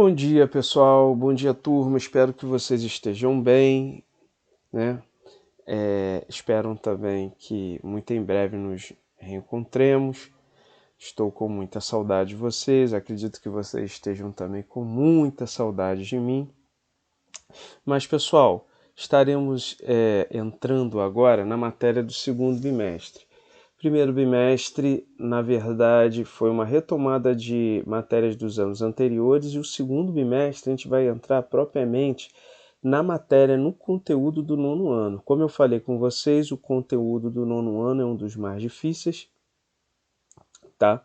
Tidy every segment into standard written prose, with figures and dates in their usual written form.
Bom dia, pessoal. Bom dia, turma. Espero que vocês estejam bem, né? Espero também que muito em breve nos reencontremos. Estou com muita saudade de vocês. Acredito que vocês estejam também com muita saudade de mim. Mas, pessoal, estaremos entrando agora na matéria do segundo bimestre. Primeiro bimestre, na verdade, foi uma retomada de matérias dos anos anteriores, e o segundo bimestre a gente vai entrar propriamente na matéria, no conteúdo do nono ano. Como eu falei com vocês, o conteúdo do nono ano é um dos mais difíceis, tá?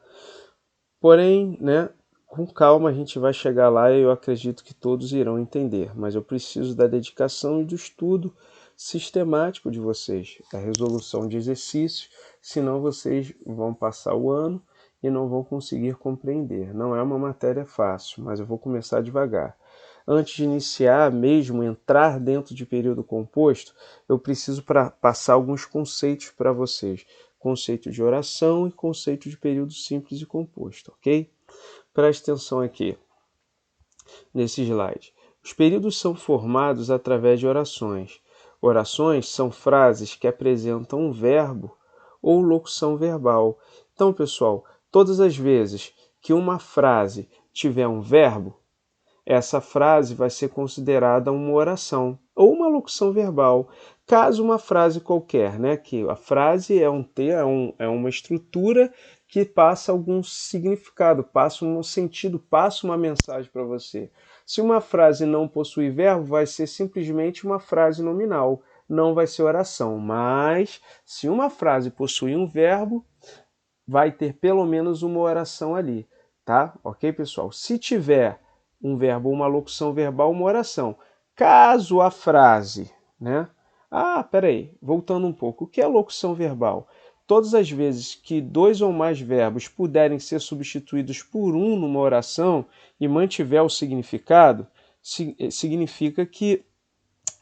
Porém, né, com calma a gente vai chegar lá e eu acredito que todos irão entender, mas eu preciso da dedicação e do estudo sistemático de vocês, da resolução de exercícios, senão vocês vão passar o ano e não vão conseguir compreender. Não é uma matéria fácil, mas eu vou começar devagar. Antes de iniciar mesmo, entrar dentro de período composto, eu preciso passar alguns conceitos para vocês. Conceito de oração e conceito de período simples e composto, ok? Preste atenção aqui, nesse slide. Os períodos são formados através de orações. Orações são frases que apresentam um verbo ou locução verbal. Então, pessoal, todas as vezes que uma frase tiver um verbo, essa frase vai ser considerada uma oração ou uma locução verbal. Caso uma frase qualquer, né, que a frase é uma estrutura que passa algum significado, passa um sentido, passa uma mensagem para você. Se uma frase não possui verbo, vai ser simplesmente uma frase nominal, não vai ser oração. Mas se uma frase possui um verbo, vai ter pelo menos uma oração ali, tá? Ok, pessoal? Se tiver um verbo ou uma locução verbal, uma oração. Caso a frase, né? Peraí, voltando um pouco. O que é locução verbal? Todas as vezes que dois ou mais verbos puderem ser substituídos por um numa oração e mantiver o significado, significa que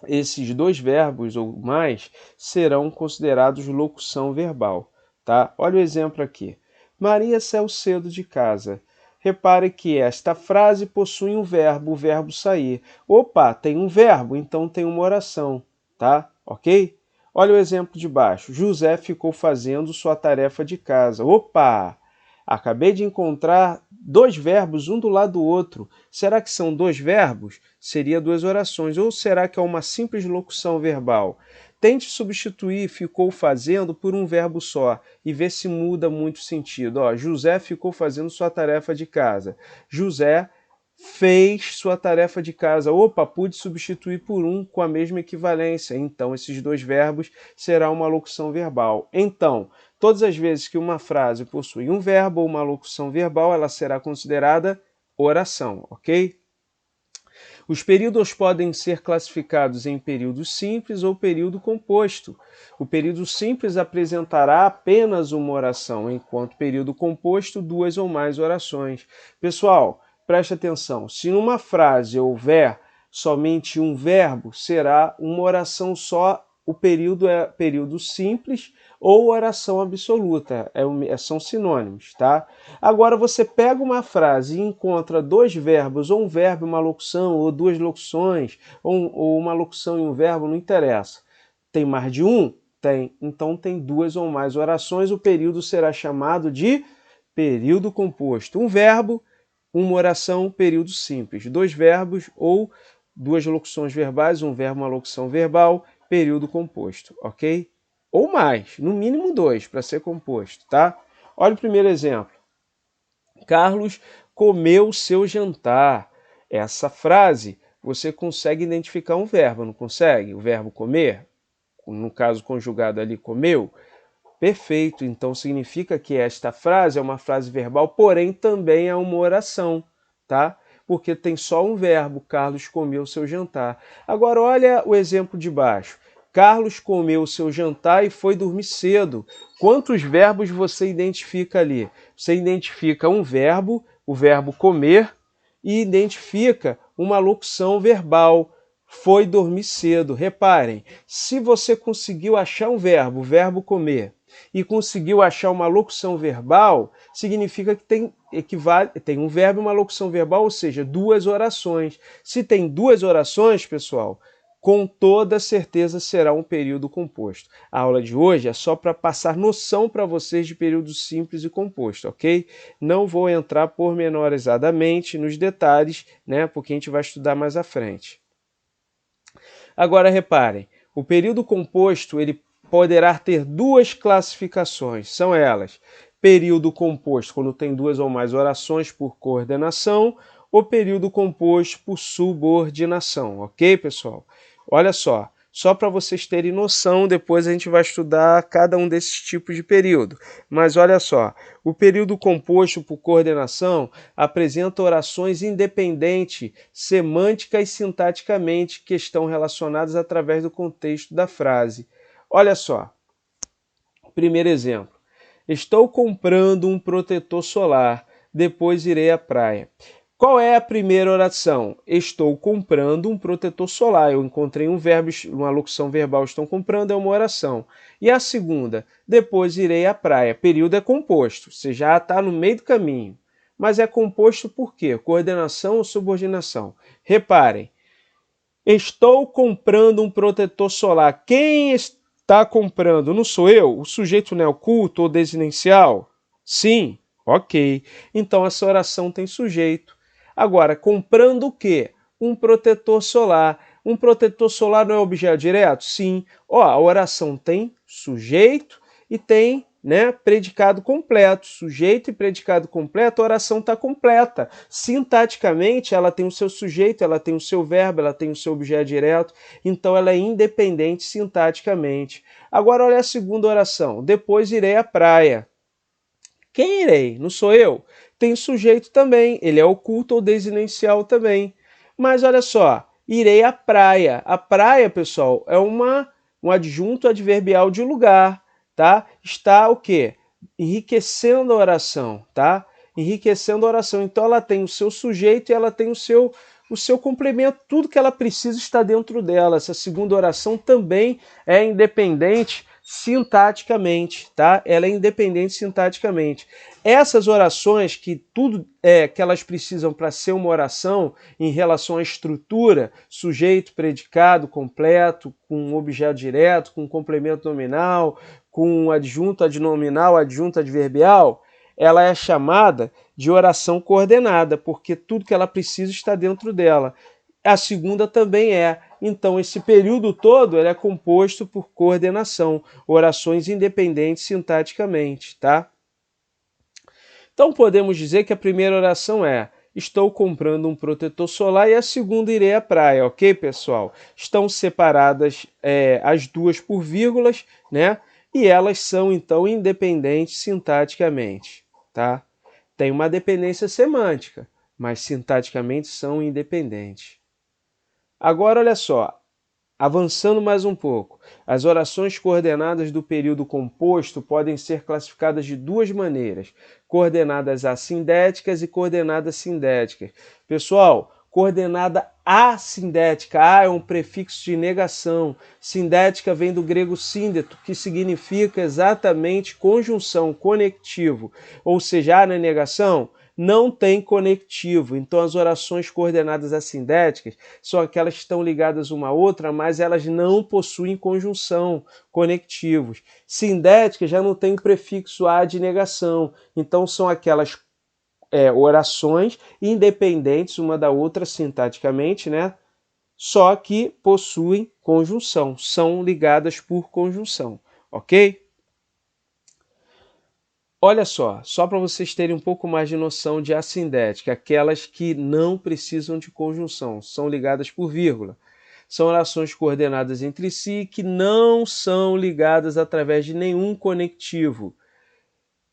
esses dois verbos ou mais serão considerados locução verbal, tá? Olha o exemplo aqui. Maria saiu cedo de casa. Repare que esta frase possui um verbo, o verbo sair. Opa, tem um verbo, então tem uma oração, tá? Ok? Olha o exemplo de baixo. José ficou fazendo sua tarefa de casa. Opa! Acabei de encontrar dois verbos, um do lado do outro. Será que são dois verbos? Seria duas orações. Ou será que é uma simples locução verbal? Tente substituir ficou fazendo por um verbo só e ver se muda muito o sentido. José ficou fazendo sua tarefa de casa. José fez sua tarefa de casa. Opa, pude substituir por um com a mesma equivalência. Então, esses dois verbos será uma locução verbal. Então, todas as vezes que uma frase possui um verbo ou uma locução verbal, ela será considerada oração, ok? Os períodos podem ser classificados em período simples ou período composto. O período simples apresentará apenas uma oração, enquanto o período composto, duas ou mais orações. Pessoal, preste atenção. Se numa frase houver somente um verbo, será uma oração só. O período é período simples ou oração absoluta, são sinônimos, tá? Agora você pega uma frase e encontra dois verbos, ou um verbo e uma locução, ou duas locuções, ou uma locução e um verbo, não interessa. Tem mais de um? Tem. Então tem duas ou mais orações, o período será chamado de período composto. Um verbo, uma oração, período simples. Dois verbos ou duas locuções verbais, um verbo, uma locução verbal, período composto, ok? Ou mais, no mínimo dois para ser composto, tá? Olha o primeiro exemplo. Carlos comeu seu jantar. Essa frase você consegue identificar um verbo, não consegue? O verbo comer, no caso conjugado ali, comeu. Perfeito, então significa que esta frase é uma frase verbal, porém também é uma oração, tá? Porque tem só um verbo, Carlos comeu seu jantar. Agora olha o exemplo de baixo. Carlos comeu seu jantar e foi dormir cedo. Quantos verbos você identifica ali? Você identifica um verbo, o verbo comer, e identifica uma locução verbal, foi dormir cedo. Reparem, se você conseguiu achar um verbo, o verbo comer, e conseguiu achar uma locução verbal, significa que tem um verbo e uma locução verbal, ou seja, duas orações. Se tem duas orações, pessoal, com toda certeza será um período composto. A aula de hoje é só para passar noção para vocês de período simples e composto, ok? Não vou entrar pormenorizadamente nos detalhes, né, porque a gente vai estudar mais à frente. Agora reparem, o período composto ele poderá ter duas classificações, são elas: período composto quando tem duas ou mais orações por coordenação, ou período composto por subordinação, ok, pessoal? Olha só para vocês terem noção, depois a gente vai estudar cada um desses tipos de período. Mas olha só, o período composto por coordenação apresenta orações independentes, semântica e sintaticamente, que estão relacionadas através do contexto da frase. Olha só, primeiro exemplo. Estou comprando um protetor solar, depois irei à praia. Qual é a primeira oração? Estou comprando um protetor solar. Eu encontrei um verbo, uma locução verbal, estou comprando, é uma oração. E a segunda? Depois irei à praia. Período é composto, você já está no meio do caminho. Mas é composto por quê? Coordenação ou subordinação? Reparem, estou comprando um protetor solar. Quem está comprando? Não sou eu? O sujeito não é oculto ou desinencial? Sim, ok. Então essa oração tem sujeito. Agora, comprando o quê? Um protetor solar. Um protetor solar não é objeto direto? Sim. Ó, a oração tem sujeito e tem, né, predicado completo. Sujeito e predicado completo, a oração está completa. Sintaticamente, ela tem o seu sujeito, ela tem o seu verbo, ela tem o seu objeto direto, então ela é independente sintaticamente. Agora, olha a segunda oração. Depois irei à praia. Quem irei? Não sou eu? Tem sujeito também, ele é oculto ou desinencial também. Mas olha só, irei à praia. A praia, pessoal, é um adjunto adverbial de lugar, tá? Está o quê? Enriquecendo a oração, tá? Enriquecendo a oração. Então ela tem o seu sujeito e ela tem o seu complemento, tudo que ela precisa está dentro dela. Essa segunda oração também é independente sintaticamente, tá? Ela é independente sintaticamente. Essas orações que tudo que elas precisam para ser uma oração em relação à estrutura, sujeito, predicado, completo, com objeto direto, com complemento nominal, com adjunto adnominal, adjunto adverbial, ela é chamada de oração coordenada, porque tudo que ela precisa está dentro dela. A segunda também é. Então, esse período todo ele é composto por coordenação, orações independentes sintaticamente, tá? Então, podemos dizer que a primeira oração é: estou comprando um protetor solar, e a segunda irei à praia, ok, pessoal? Estão separadas as duas por vírgulas, né? E elas são, então, independentes sintaticamente, tá? Tem uma dependência semântica, mas sintaticamente são independentes. Agora, olha só, avançando mais um pouco, as orações coordenadas do período composto podem ser classificadas de duas maneiras: coordenadas assindéticas e coordenadas sindéticas. Pessoal, coordenada assindética, a é um prefixo de negação, sindética vem do grego síndeto, que significa exatamente conjunção, conectivo, ou seja, a na negação não tem conectivo. Então as orações coordenadas assindéticas são aquelas que estão ligadas uma à outra, mas elas não possuem conjunção, conectivos. Sindéticas já não tem o prefixo a de negação, então são aquelas orações independentes uma da outra sintaticamente, né? Só que possuem conjunção, são ligadas por conjunção, ok? Olha só para vocês terem um pouco mais de noção de assindética, aquelas que não precisam de conjunção, são ligadas por vírgula. São orações coordenadas entre si que não são ligadas através de nenhum conectivo.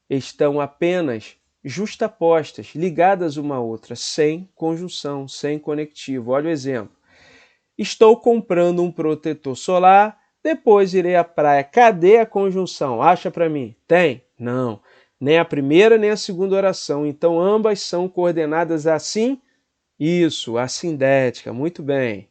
Estão apenas justapostas, ligadas uma à outra, sem conjunção, sem conectivo. Olha o exemplo. Estou comprando um protetor solar, depois irei à praia. Cadê a conjunção? Acha para mim? Tem? Não. Nem a primeira nem a segunda oração. Então ambas são coordenadas assim? Isso, assindética. Muito bem.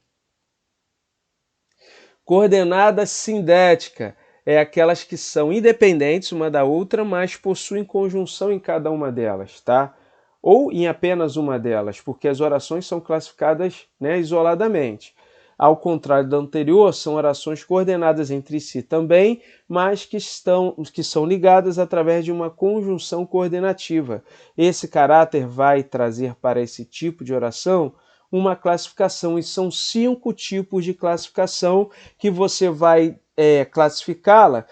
Coordenada sindética é aquelas que são independentes uma da outra, mas possuem conjunção em cada uma delas, tá? Ou em apenas uma delas, porque as orações são classificadas, né, isoladamente. Ao contrário da anterior, são orações coordenadas entre si também, mas que são ligadas através de uma conjunção coordenativa. Esse caráter vai trazer para esse tipo de oração uma classificação, e são 5 tipos de classificação que você vai classificá-las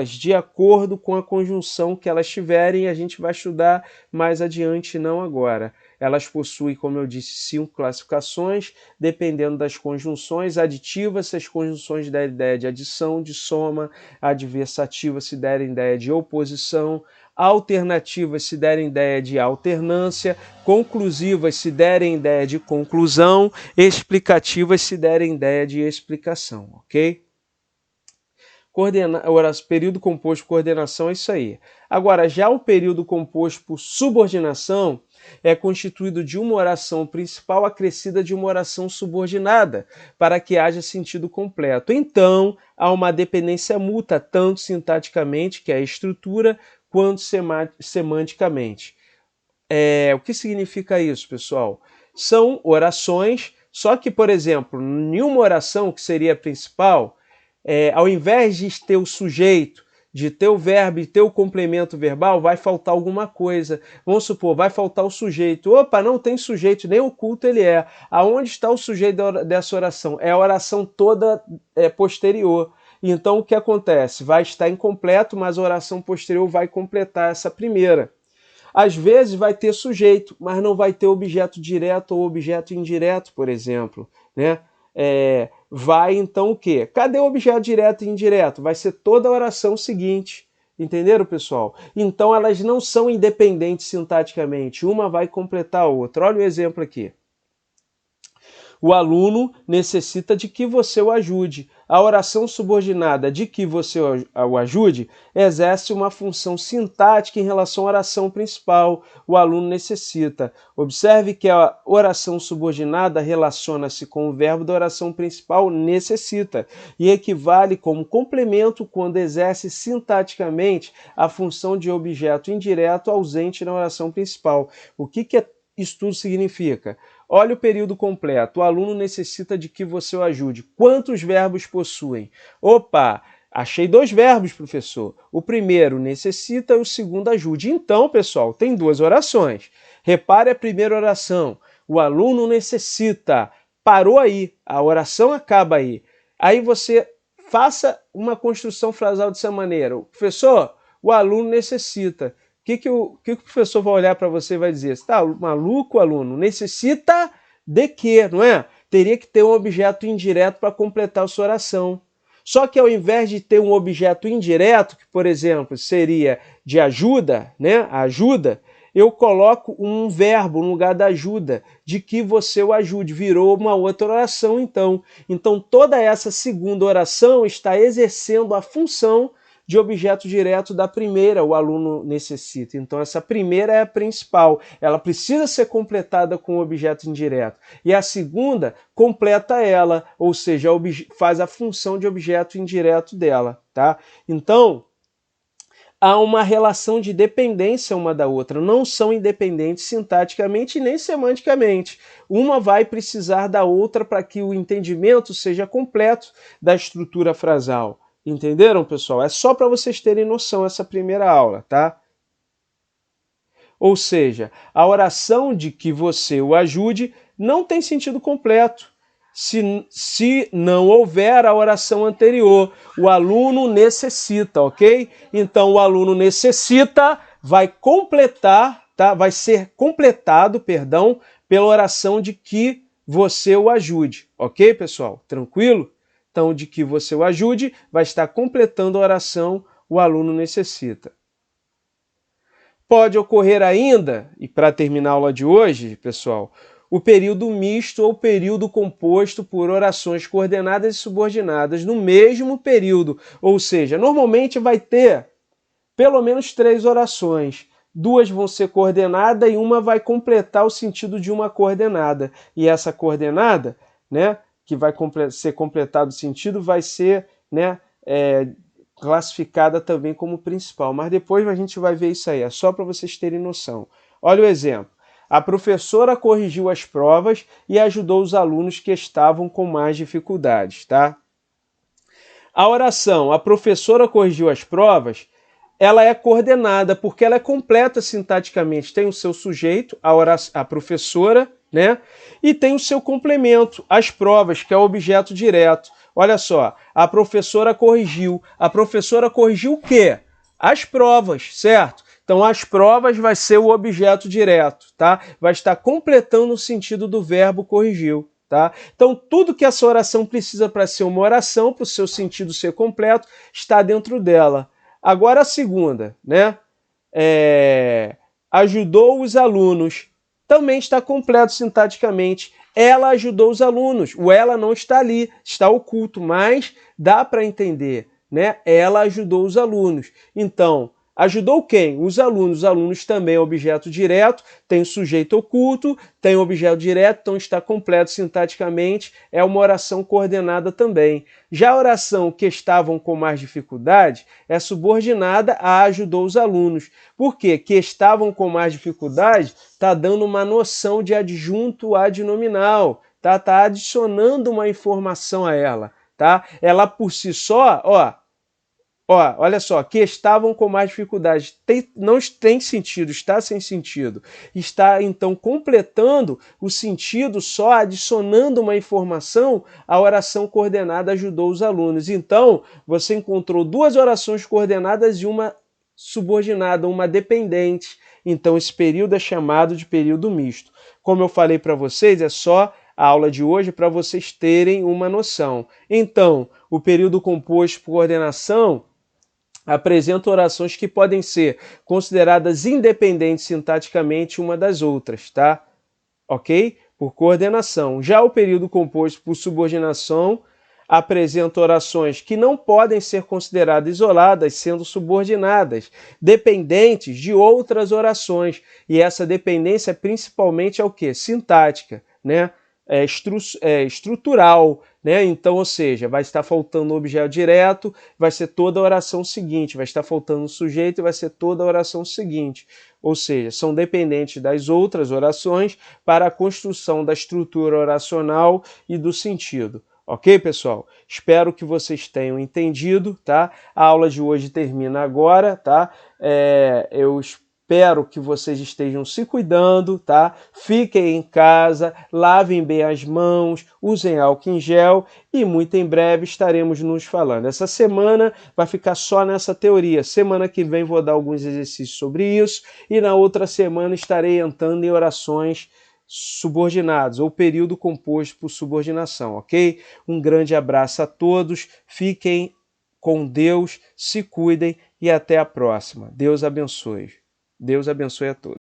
de acordo com a conjunção que elas tiverem, e a gente vai estudar mais adiante, não agora. Elas possuem, como eu disse, 5 classificações, dependendo das conjunções aditivas, se as conjunções derem ideia de adição, de soma, adversativas se derem ideia de oposição, alternativas se derem ideia de alternância, conclusivas se derem ideia de conclusão, explicativas se derem ideia de explicação, ok? Período composto por coordenação é isso aí. Agora, já o período composto por subordinação é constituído de uma oração principal acrescida de uma oração subordinada, para que haja sentido completo. Então, há uma dependência mútua, tanto sintaticamente, que é a estrutura, quanto semanticamente. O que significa isso, pessoal? São orações, só que, por exemplo, em uma oração que seria a principal, ao invés de ter o sujeito, de ter o verbo e ter o complemento verbal, vai faltar alguma coisa. Vamos supor, vai faltar o sujeito. Opa, não tem sujeito, nem oculto ele é. Aonde está o sujeito dessa oração? É a oração toda posterior. Então, o que acontece? Vai estar incompleto, mas a oração posterior vai completar essa primeira. Às vezes vai ter sujeito, mas não vai ter objeto direto ou objeto indireto, por exemplo, né? Vai então o quê? Cadê o objeto direto e indireto? Vai ser toda a oração seguinte. Entenderam, pessoal? Então elas não são independentes sintaticamente. Uma vai completar a outra. Olha o exemplo aqui. O aluno necessita de que você o ajude. A oração subordinada de que você o ajude exerce uma função sintática em relação à oração principal. O aluno necessita. Observe que a oração subordinada relaciona-se com o verbo da oração principal necessita e equivale como complemento quando exerce sintaticamente a função de objeto indireto ausente na oração principal. O que isso tudo significa? Olha o período completo. O aluno necessita de que você o ajude. Quantos verbos possuem? Opa, achei 2 verbos, professor. O primeiro necessita e o segundo ajude. Então, pessoal, tem 2 orações. Repare a primeira oração. O aluno necessita. Parou aí. A oração acaba aí. Aí você faça uma construção frasal dessa maneira. Professor, o aluno necessita. O que o professor vai olhar para você e vai dizer? Você está maluco, aluno? Necessita de quê, não é? Teria que ter um objeto indireto para completar a sua oração. Só que ao invés de ter um objeto indireto, que, por exemplo, seria de ajuda, né? Ajuda, eu coloco um verbo no lugar da ajuda, de que você o ajude. Virou uma outra oração, então. Então, toda essa segunda oração está exercendo a função de objeto direto da primeira, o aluno necessita. Então, essa primeira é a principal. Ela precisa ser completada com o objeto indireto. E a segunda completa ela, ou seja, faz a função de objeto indireto dela, tá? Então, há uma relação de dependência uma da outra. Não são independentes sintaticamente nem semanticamente. Uma vai precisar da outra para que o entendimento seja completo da estrutura frasal. Entenderam, pessoal? É só para vocês terem noção essa primeira aula, tá? Ou seja, a oração de que você o ajude não tem sentido completo se não houver a oração anterior. O aluno necessita, ok? Então, o aluno necessita vai completar, tá? Vai ser completado, perdão, pela oração de que você o ajude, ok, pessoal? Tranquilo? Então, de que você o ajude, vai estar completando a oração, o aluno necessita. Pode ocorrer ainda, e para terminar a aula de hoje, pessoal, o período misto ou período composto por orações coordenadas e subordinadas no mesmo período. Ou seja, normalmente vai ter pelo menos 3 orações. 2 vão ser coordenadas e uma vai completar o sentido de uma coordenada. E essa coordenada, né, que vai ser completado o sentido, vai ser, né, classificada também como principal, mas depois a gente vai ver isso aí, é só para vocês terem noção. Olha o exemplo. A professora corrigiu as provas e ajudou os alunos que estavam com mais dificuldades, tá? A oração, a professora corrigiu as provas, ela é coordenada porque ela é completa sintaticamente. Tem o seu sujeito, a professora, né? E tem o seu complemento, as provas, que é o objeto direto. Olha só, a professora corrigiu. A professora corrigiu o quê? As provas, certo? Então, as provas vai ser o objeto direto, tá? Vai estar completando o sentido do verbo corrigiu, tá? Então, tudo que essa oração precisa para ser uma oração, para o seu sentido ser completo, está dentro dela. Agora a segunda, né? Ajudou os alunos. Também está completo sintaticamente. Ela ajudou os alunos. O ela não está ali, está oculto, mas dá para entender, né? Ela ajudou os alunos. Então, ajudou quem? Os alunos. Os alunos também é objeto direto, tem sujeito oculto, tem objeto direto, então está completo sintaticamente, é uma oração coordenada também. Já a oração que estavam com mais dificuldade é subordinada a ajudou os alunos. Por quê? Que estavam com mais dificuldade está dando uma noção de adjunto adnominal, tá? Tá adicionando uma informação a ela, tá? Ela por si só, olha só, que estavam com mais dificuldade. Não tem sentido, está sem sentido. Está, então, completando o sentido só, adicionando uma informação, a oração coordenada ajudou os alunos. Então, você encontrou duas orações coordenadas e uma subordinada, uma dependente. Então, esse período é chamado de período misto. Como eu falei para vocês, é só a aula de hoje para vocês terem uma noção. Então, o período composto por coordenação apresenta orações que podem ser consideradas independentes sintaticamente uma das outras, tá? Ok? Por coordenação. Já o período composto por subordinação apresenta orações que não podem ser consideradas isoladas, sendo subordinadas, dependentes de outras orações. E essa dependência principalmente é o quê? Sintática, né? Estrutural, né? Então, ou seja, vai estar faltando o objeto direto, vai ser toda a oração seguinte, vai estar faltando o sujeito e vai ser toda a oração seguinte. Ou seja, são dependentes das outras orações para a construção da estrutura oracional e do sentido. Ok, pessoal? Espero que vocês tenham entendido, tá? A aula de hoje termina agora, tá? Eu espero que vocês estejam se cuidando, tá? Fiquem em casa, lavem bem as mãos, usem álcool em gel e muito em breve estaremos nos falando. Essa semana vai ficar só nessa teoria. Semana que vem vou dar alguns exercícios sobre isso e na outra semana estarei entrando em orações subordinados ou período composto por subordinação, ok? Um grande abraço a todos, fiquem com Deus, se cuidem e até a próxima. Deus abençoe. Deus abençoe a todos.